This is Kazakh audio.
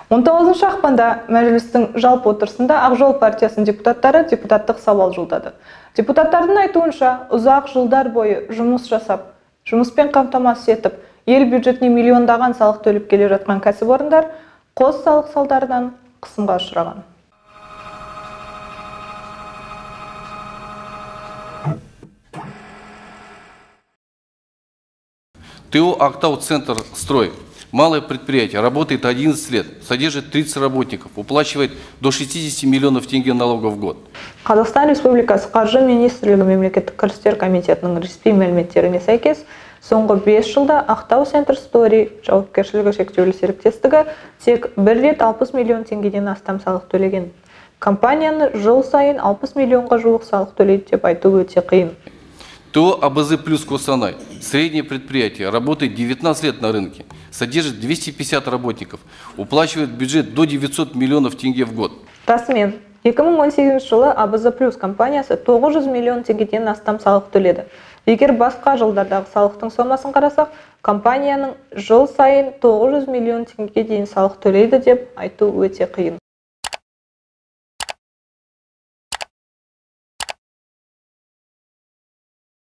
19 ақпанда мәжілістің жалпы отырысында Ақ жол партиясының депутаттары депутаттық сауал жолдады. Депутаттардың айтуынша, ұзақ жылдар бойы жұмыс жасап, жұмыспен қамтамасыз етіп, ел бюджетіне миллиондаған салық төлеп келе жатқан кәсіпорындар қос салық салдарынан қысымға ұшыраған. ТО «Актау Центр Строй». Малое предприятие, работает 11 лет, содержит 30 работников, уплачивает до 60 миллионов тенге налогов в год. Қазақстан Республикасы Қаржы министрлігі мемлекеттік кірістер комитетінің ресми мәліметтеріне сәйкес, соңғы 5 жылда Актау Центр Строй жауапкершілігі шектеулі серіктестігі тек бір рет 60 миллион теңгеден астам салық төлеген. Компанияны жыл сайын 60 миллионға жуық салық төлейді деп айту өте қиын. ТО АБЗ Плюс Костанай. Среднее предприятие, работает 19 лет на рынке, содержит 250 работников, уплачивает бюджет до 900 миллионов тенге в год. Расымен, 2018 жылы АБЗ Плюс компаниясы 900 миллион теңгеден астам салық төледі. Егер басқа жылдардағы салықтың сомасын қарасақ, компанияның жыл сайын 900 миллион теңгеге дейін салық төлейді деп айту өте қиын.